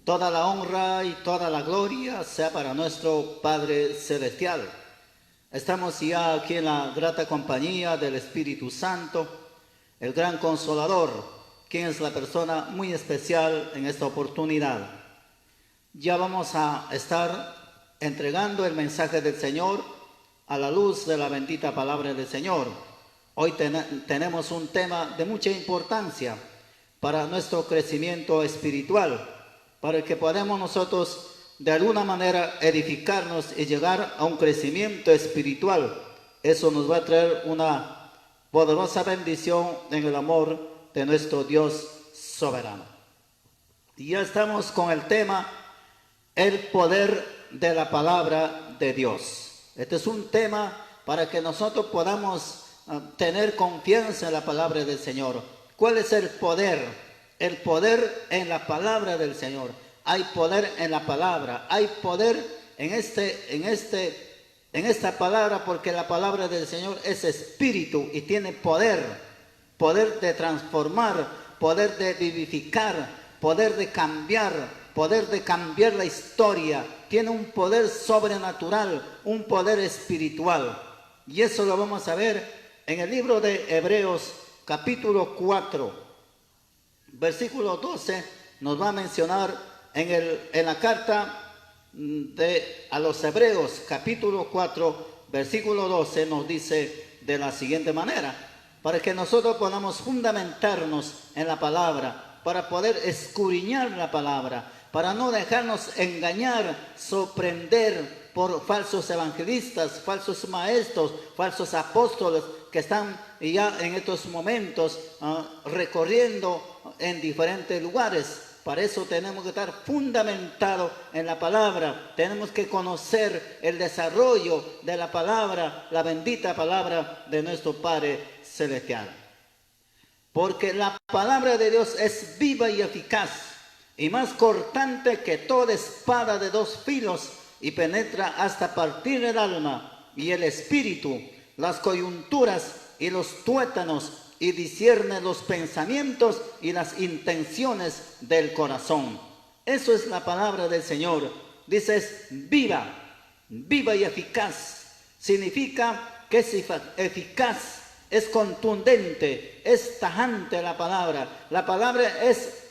Toda la honra y toda la gloria sea para nuestro Padre Celestial. Estamos ya aquí en la grata compañía del Espíritu Santo, el gran Consolador, quien es la persona muy especial en esta oportunidad. Ya vamos a estar entregando el mensaje del Señor a la luz de la bendita palabra del Señor. Hoy tenemos un tema de mucha importancia para nuestro crecimiento espiritual, para que podamos nosotros de alguna manera edificarnos y llegar a un crecimiento espiritual. Eso nos va a traer una poderosa bendición en el amor de nuestro Dios soberano. Y ya estamos con el tema, el poder de la palabra de Dios. Este es un tema para que nosotros podamos tener confianza en la palabra del Señor. ¿Cuál es el poder? El poder en la palabra del Señor. Hay poder en la palabra. Hay poder en esta palabra, porque la palabra del Señor es espíritu y tiene poder. Poder de transformar, poder de vivificar, poder de cambiar la historia. Tiene un poder sobrenatural, un poder espiritual. Y eso lo vamos a ver en el libro de Hebreos, capítulo 4. Versículo 12 nos va a mencionar en la carta a los Hebreos, capítulo 4, versículo 12, nos dice de la siguiente manera: para que nosotros podamos fundamentarnos en la palabra, para poder escudriñar la palabra, para no dejarnos engañar, sorprender por falsos evangelistas, falsos maestros, falsos apóstoles que están ya en estos momentos recorriendo en diferentes lugares. Para eso tenemos que estar fundamentados en la palabra. Tenemos que conocer el desarrollo de la palabra, la bendita palabra de nuestro Padre Celestial. Porque la palabra de Dios es viva y eficaz, y más cortante que toda espada de dos filos, y penetra hasta partir el alma y el espíritu, las coyunturas y los tuétanos, y discierne los pensamientos y las intenciones del corazón. Eso es la palabra del Señor. Dice, es viva, viva y eficaz. Significa que es eficaz, es contundente, es tajante la palabra. La palabra es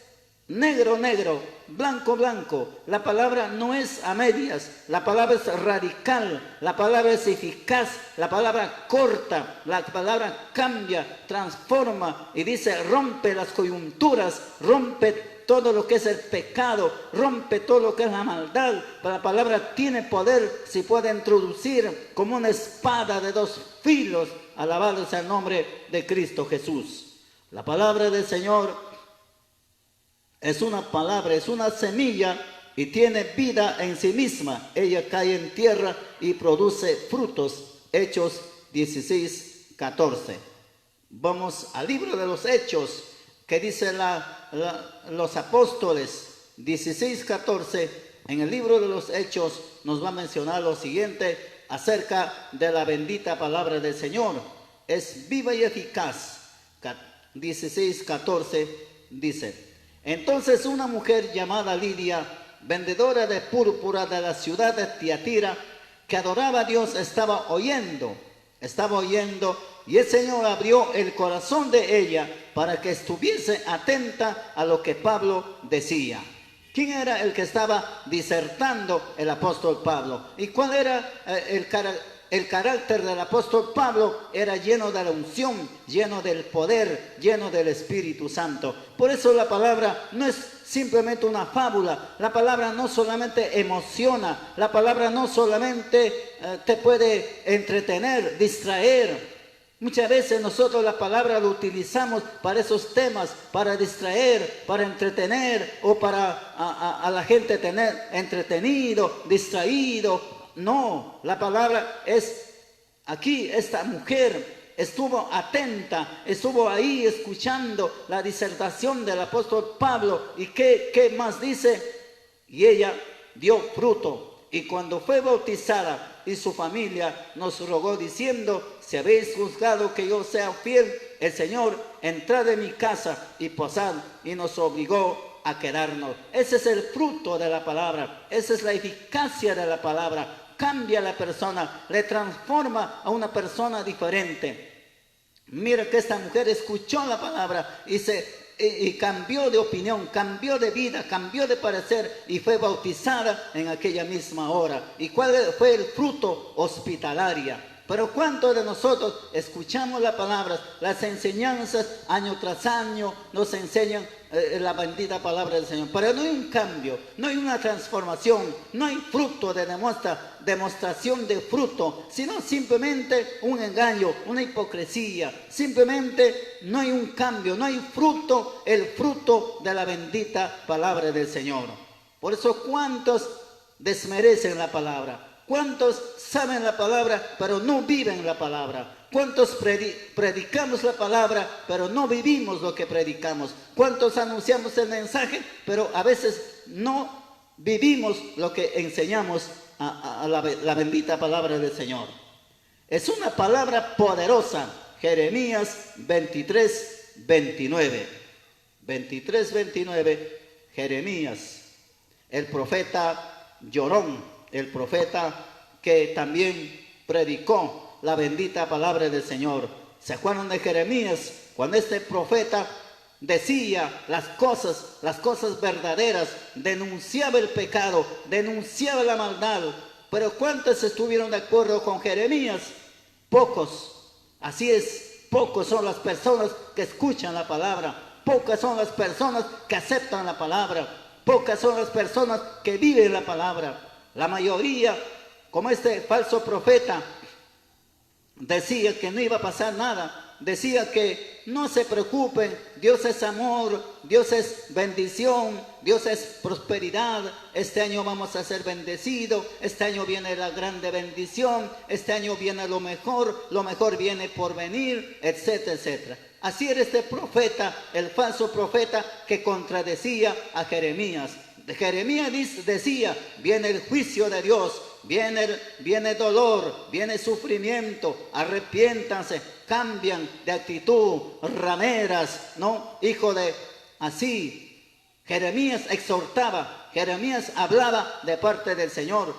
negro, negro, blanco, blanco. La palabra no es a medias, la palabra es radical, la palabra es eficaz, la palabra corta, la palabra cambia, transforma y dice, rompe las coyunturas, rompe todo lo que es el pecado, rompe todo lo que es la maldad. La palabra tiene poder, se puede introducir como una espada de dos filos. Alabado sea el nombre de Cristo Jesús. La palabra del Señor es una palabra, es una semilla y tiene vida en sí misma. Ella cae en tierra y produce frutos. Hechos 16, 14. Vamos al libro de los Hechos, que dice los apóstoles, 16, 14. En el libro de los Hechos nos va a mencionar lo siguiente acerca de la bendita palabra del Señor. Es viva y eficaz. 16, 14 dice: entonces una mujer llamada Lidia, vendedora de púrpura de la ciudad de Tiatira, que adoraba a Dios, estaba oyendo, y el Señor abrió el corazón de ella para que estuviese atenta a lo que Pablo decía. ¿Quién era el que estaba disertando el apóstol Pablo? ¿Y cuál era el carácter del apóstol Pablo? Era lleno de la unción, lleno del poder, lleno del Espíritu Santo. Por eso la palabra no es simplemente una fábula. La palabra no solamente emociona, la palabra no solamente te puede entretener, distraer. Muchas veces nosotros la palabra lo utilizamos para esos temas, para distraer, para entretener o para a la gente tener entretenido, distraído. No, la palabra es aquí. Esta mujer estuvo atenta, estuvo ahí escuchando la disertación del apóstol Pablo. ¿Y qué más dice? Y ella dio fruto. Y cuando fue bautizada y su familia nos rogó diciendo: si habéis juzgado que yo sea fiel, el Señor, entrad en mi casa y posad. Y nos obligó a quedarnos. Ese es el fruto de la palabra, esa es la eficacia de la palabra. Cambia a la persona, le transforma a una persona diferente. Mira que esta mujer escuchó la palabra y cambió de opinión, cambió de vida, cambió de parecer y fue bautizada en aquella misma hora. ¿Y cuál fue el fruto? Hospitalaria. Pero ¿cuántos de nosotros escuchamos la palabra, las enseñanzas año tras año nos enseñan la bendita palabra del Señor? Pero no hay un cambio, no hay una transformación, no hay fruto de demostración de fruto, sino simplemente un engaño, una hipocresía. Simplemente no hay un cambio, no hay fruto, el fruto de la bendita palabra del Señor. Por eso, ¿cuántos desmerecen la palabra? ¿Cuántos saben la palabra, pero no viven la palabra? ¿Cuántos predicamos la palabra, pero no vivimos lo que predicamos? ¿Cuántos anunciamos el mensaje, pero a veces no vivimos lo que enseñamos a la bendita palabra del Señor? Es una palabra poderosa. Jeremías 23, 29. 23, 29, Jeremías, el profeta llorón. El profeta que también predicó la bendita palabra del Señor. ¿Se acuerdan de Jeremías? Cuando este profeta decía las cosas verdaderas, denunciaba el pecado, denunciaba la maldad. Pero ¿cuántos estuvieron de acuerdo con Jeremías? Pocos. Así es, pocos son las personas que escuchan la palabra. Pocas son las personas que aceptan la palabra. Pocas son las personas que viven la palabra. La mayoría, como este falso profeta, decía que no iba a pasar nada. Decía que no se preocupen, Dios es amor, Dios es bendición, Dios es prosperidad. Este año vamos a ser bendecidos, este año viene la grande bendición, este año viene lo mejor viene por venir, etcétera, etcétera. Así era este profeta, el falso profeta que contradecía a Jeremías. Jeremías decía, viene el juicio de Dios, viene dolor, viene sufrimiento, arrepiéntanse, cambian de actitud, rameras, ¿no? Así, Jeremías exhortaba, Jeremías hablaba de parte del Señor.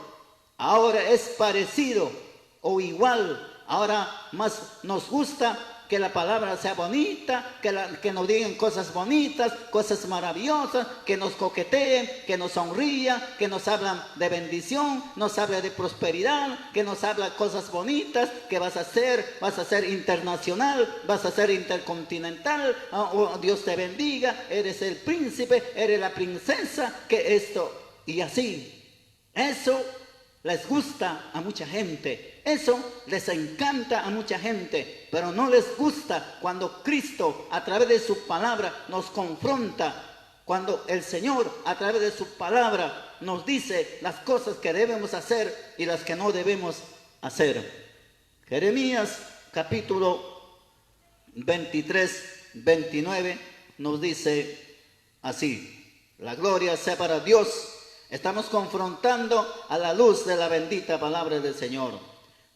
Ahora es parecido o igual, ahora más nos gusta que la palabra sea bonita, que nos digan cosas bonitas, cosas maravillosas, que nos coqueteen, que nos sonrían, que nos hablan de bendición, nos habla de prosperidad, que nos habla cosas bonitas, que vas a ser internacional, vas a ser intercontinental, oh, Dios te bendiga, eres el príncipe, eres la princesa, que esto, y así. Eso les gusta a mucha gente, eso les encanta a mucha gente, pero no les gusta cuando Cristo a través de su palabra nos confronta, cuando el Señor a través de su palabra nos dice las cosas que debemos hacer y las que no debemos hacer. Jeremías capítulo 23, 29 nos dice así: la gloria sea para Dios. Estamos confrontando a la luz de la bendita palabra del Señor.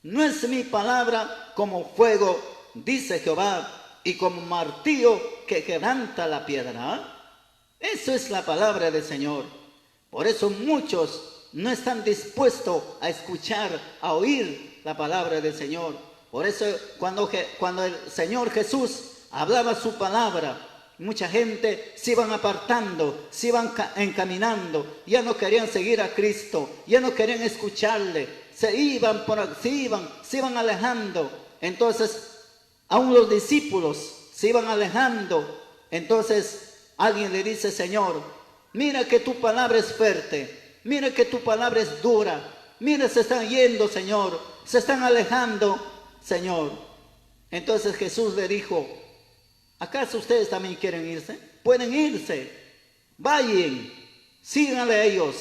No es mi palabra como fuego, dice Jehová, y como martillo que quebranta la piedra. Eso es la palabra del Señor. Por eso muchos no están dispuestos a escuchar, a oír la palabra del Señor. Por eso cuando el Señor Jesús hablaba su palabra, mucha gente se iban apartando, se iban encaminando, ya no querían seguir a Cristo, ya no querían escucharle, se iban alejando. Entonces, aún los discípulos se iban alejando. Entonces, alguien le dice: Señor, mira que tu palabra es fuerte, mira que tu palabra es dura, mira, se están yendo, Señor, se están alejando, Señor. Entonces Jesús le dijo: ¿acaso ustedes también quieren irse? Pueden irse, vayan, síganle a ellos.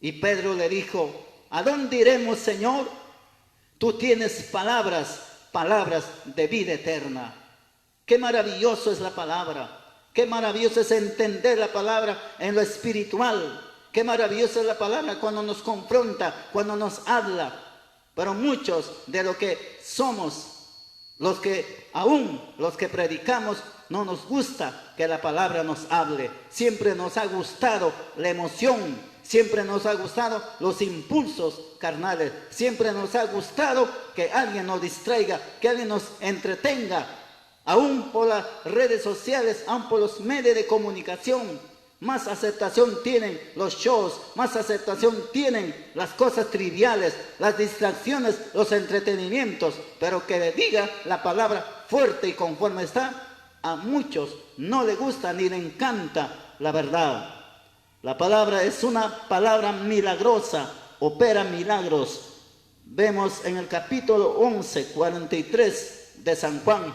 Y Pedro le dijo: ¿a dónde iremos, Señor? Tú tienes palabras de vida eterna. Qué maravilloso es la palabra, qué maravilloso es entender la palabra en lo espiritual, qué maravillosa es la palabra cuando nos confronta, cuando nos habla. Pero muchos de lo que somos Los que predicamos, no nos gusta que la palabra nos hable. Siempre nos ha gustado la emoción, siempre nos ha gustado los impulsos carnales, siempre nos ha gustado que alguien nos distraiga, que alguien nos entretenga, aún por las redes sociales, aún por los medios de comunicación. Más aceptación tienen los shows, más aceptación tienen las cosas triviales, las distracciones, los entretenimientos. Pero que le diga la palabra fuerte y conforme está, a muchos no le gusta ni le encanta la verdad. La palabra es una palabra milagrosa, opera milagros. Vemos en el capítulo 11, 43 de San Juan.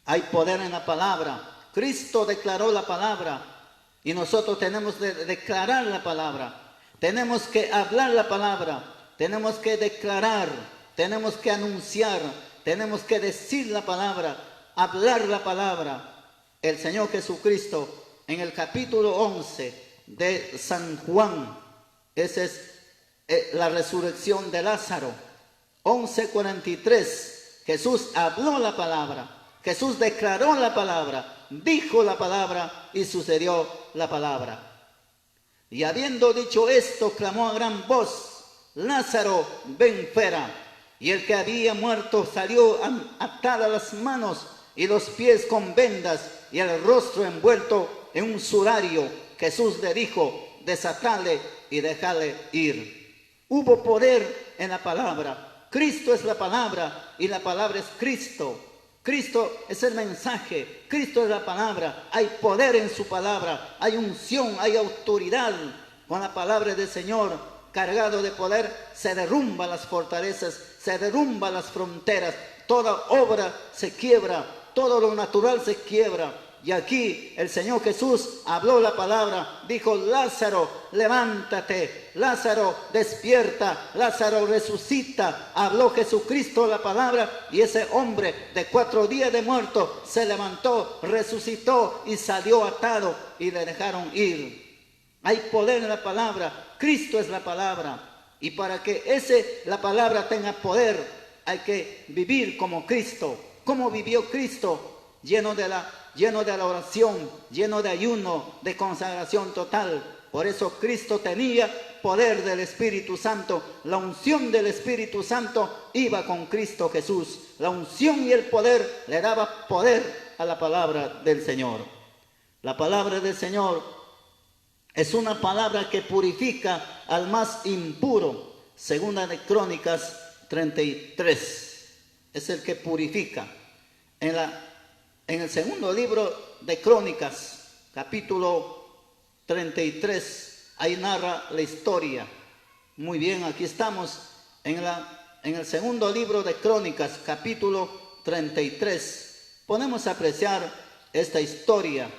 Hay poder en la palabra. Cristo declaró la palabra y nosotros tenemos que declarar la palabra. Tenemos que hablar la palabra, tenemos que declarar, tenemos que anunciar, tenemos que decir la palabra, hablar la palabra. El Señor Jesucristo en el capítulo 11 de San Juan, esa es la resurrección de Lázaro, 11:43, Jesús habló la palabra. Jesús declaró la palabra, dijo la palabra y sucedió la palabra. Y habiendo dicho esto, clamó a gran voz: Lázaro, ven fuera. Y el que había muerto salió atada las manos y los pies con vendas y el rostro envuelto en un sudario. Jesús le dijo: desatale y déjale ir. Hubo poder en la palabra. Cristo es la palabra y la palabra es Cristo. Cristo es el mensaje, Cristo es la palabra, hay poder en su palabra, hay unción, hay autoridad. Con la palabra del Señor, cargado de poder, se derrumban las fortalezas, se derrumban las fronteras, toda obra se quiebra, todo lo natural se quiebra. Y aquí el Señor Jesús habló la palabra, dijo: Lázaro, levántate, Lázaro, despierta, Lázaro, resucita. Habló Jesucristo la palabra y ese hombre de 4 días de muerto se levantó, resucitó y salió atado y le dejaron ir. Hay poder en la palabra, Cristo es la palabra. Y para que la palabra tenga poder, hay que vivir como Cristo. ¿Cómo vivió Cristo? Lleno de la oración, lleno de ayuno, de consagración total. Por eso Cristo tenía poder del Espíritu Santo. La unción del Espíritu Santo iba con Cristo Jesús. La unción y el poder le daba poder a la palabra del Señor. La palabra del Señor es una palabra que purifica al más impuro. Segunda de Crónicas 33. Es el que purifica. En el segundo libro de Crónicas, capítulo 33, ahí narra la historia. Muy bien, aquí estamos en el segundo libro de Crónicas, capítulo 33. Podemos apreciar esta historia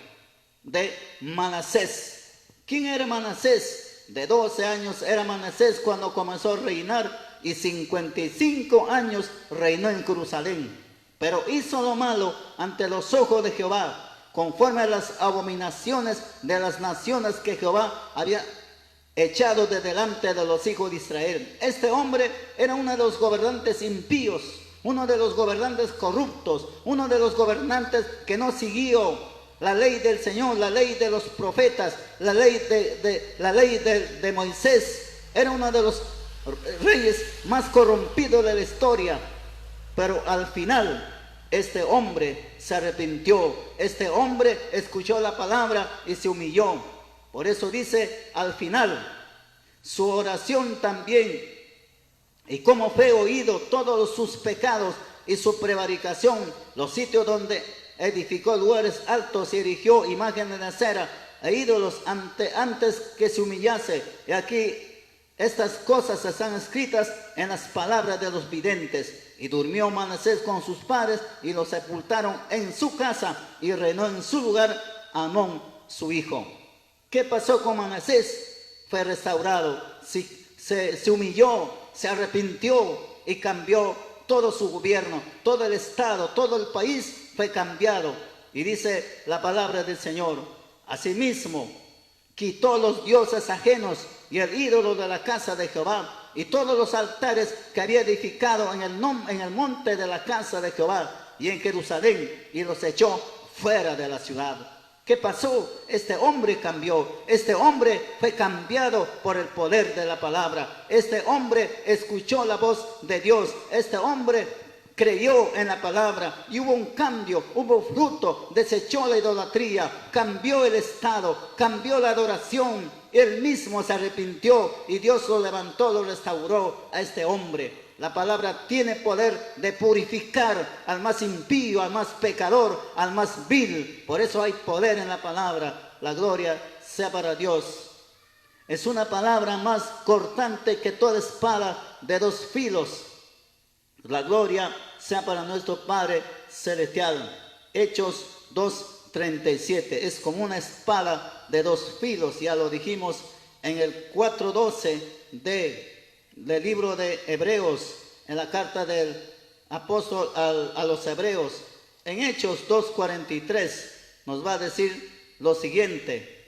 de Manasés. ¿Quién era Manasés? De 12 años era Manasés cuando comenzó a reinar y 55 años reinó en Jerusalén. Pero hizo lo malo ante los ojos de Jehová, conforme a las abominaciones de las naciones que Jehová había echado de delante de los hijos de Israel. Este hombre era uno de los gobernantes impíos, uno de los gobernantes corruptos, uno de los gobernantes que no siguió la ley del Señor, la ley de los profetas, la ley de Moisés. Era uno de los reyes más corrompidos de la historia. Pero al final, este hombre se arrepintió. Este hombre escuchó la palabra y se humilló. Por eso dice al final, su oración también. Y como fue oído todos sus pecados y su prevaricación, los sitios donde edificó lugares altos y erigió imágenes de acera e ídolos antes que se humillase. Y aquí estas cosas están escritas en las palabras de los videntes. Y durmió Manasés con sus padres y lo sepultaron en su casa y reinó en su lugar Amón su hijo. ¿Qué pasó con Manasés? Fue restaurado, se humilló, se arrepintió y cambió todo su gobierno, todo el estado, todo el país fue cambiado. Y dice la palabra del Señor: asimismo quitó los dioses ajenos y el ídolo de la casa de Jehová y todos los altares que había edificado en el monte de la casa de Jehová y en Jerusalén, y los echó fuera de la ciudad. ¿Qué pasó? Este hombre cambió. Este hombre fue cambiado por el poder de la palabra. Este hombre escuchó la voz de Dios. Este hombre creyó en la palabra y hubo un cambio, hubo fruto, desechó la idolatría, cambió el estado, cambió la adoración. Él mismo se arrepintió y Dios lo levantó, lo restauró a este hombre. La palabra tiene poder de purificar al más impío, al más pecador, al más vil. Por eso hay poder en la palabra. La gloria sea para Dios. Es una palabra más cortante que toda espada de dos filos. La gloria sea para nuestro Padre Celestial. Hechos 2:37. Es como una espada de dos filos. Ya lo dijimos en el 4:12 del libro de Hebreos, en la carta del apóstol a los Hebreos. En Hechos 2:43 nos va a decir lo siguiente.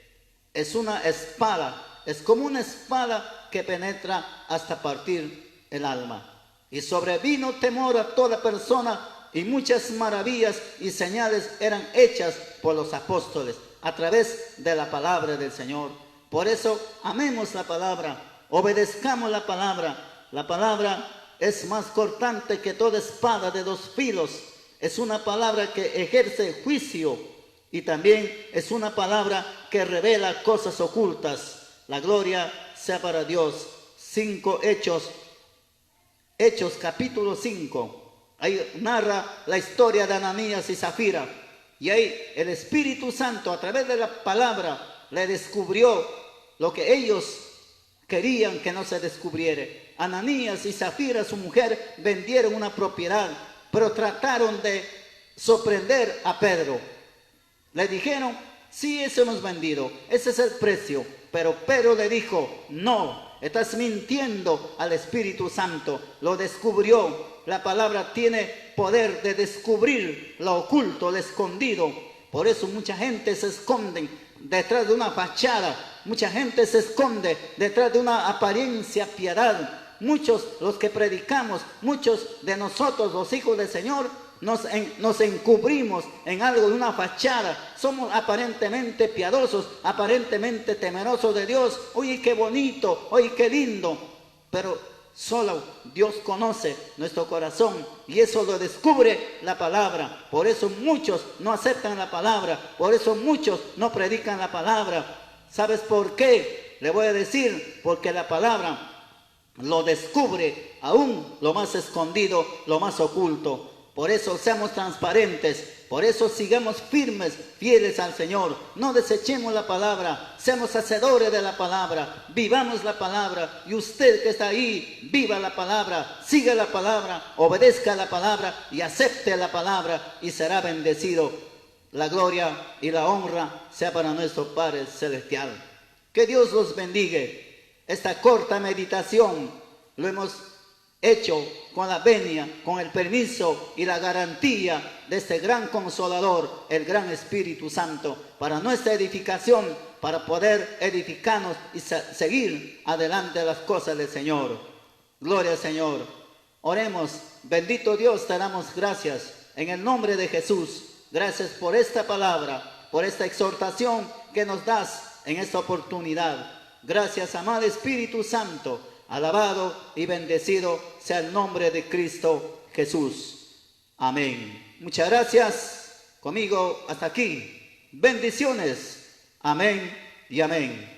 Es una espada, es como una espada que penetra hasta partir el alma. Y sobrevino temor a toda persona, y muchas maravillas y señales eran hechas por los apóstoles a través de la palabra del Señor. Por eso amemos la palabra, obedezcamos la palabra. La palabra es más cortante que toda espada de dos filos. Es una palabra que ejerce juicio y también es una palabra que revela cosas ocultas. La gloria sea para Dios. Hechos capítulo 5. Ahí narra la historia de Ananías y Zafira. Y ahí el Espíritu Santo a través de la palabra le descubrió lo que ellos querían que no se descubriera. Ananías y Zafira, su mujer, vendieron una propiedad, pero trataron de sorprender a Pedro. Le dijeron, sí, eso hemos vendido, ese es el precio. Pero Pedro le dijo, no, estás mintiendo al Espíritu Santo. Lo descubrió. La palabra tiene poder de descubrir lo oculto, lo escondido. Por eso mucha gente se esconde detrás de una fachada. Mucha gente se esconde detrás de una apariencia piedad. Muchos, los que predicamos, muchos de nosotros, los hijos del Señor, nos encubrimos en algo de una fachada. Somos aparentemente piadosos, aparentemente temerosos de Dios. Oye, qué bonito, oye, qué lindo. Pero solo Dios conoce nuestro corazón y eso lo descubre la palabra. Por eso muchos no aceptan la palabra. Por eso muchos no predican la palabra. ¿Sabes por qué? Le voy a decir, porque la palabra lo descubre aún lo más escondido, lo más oculto. Por eso seamos transparentes, por eso sigamos firmes, fieles al Señor. No desechemos la palabra, seamos hacedores de la palabra, vivamos la palabra. Y usted que está ahí, viva la palabra, siga la palabra, obedezca la palabra y acepte la palabra y será bendecido. La gloria y la honra sea para nuestro Padre Celestial. Que Dios los bendiga. Esta corta meditación lo hemos hecho con la venia, con el permiso y la garantía de este gran consolador, el gran Espíritu Santo, para nuestra edificación, para poder edificarnos y seguir adelante las cosas del Señor. Gloria al Señor. Oremos. Bendito Dios, te damos gracias en el nombre de Jesús. Gracias por esta palabra, por esta exhortación que nos das en esta oportunidad. Gracias, amado Espíritu Santo. Alabado y bendecido sea el nombre de Cristo Jesús. Amén. Muchas gracias. Conmigo hasta aquí. Bendiciones. Amén y amén.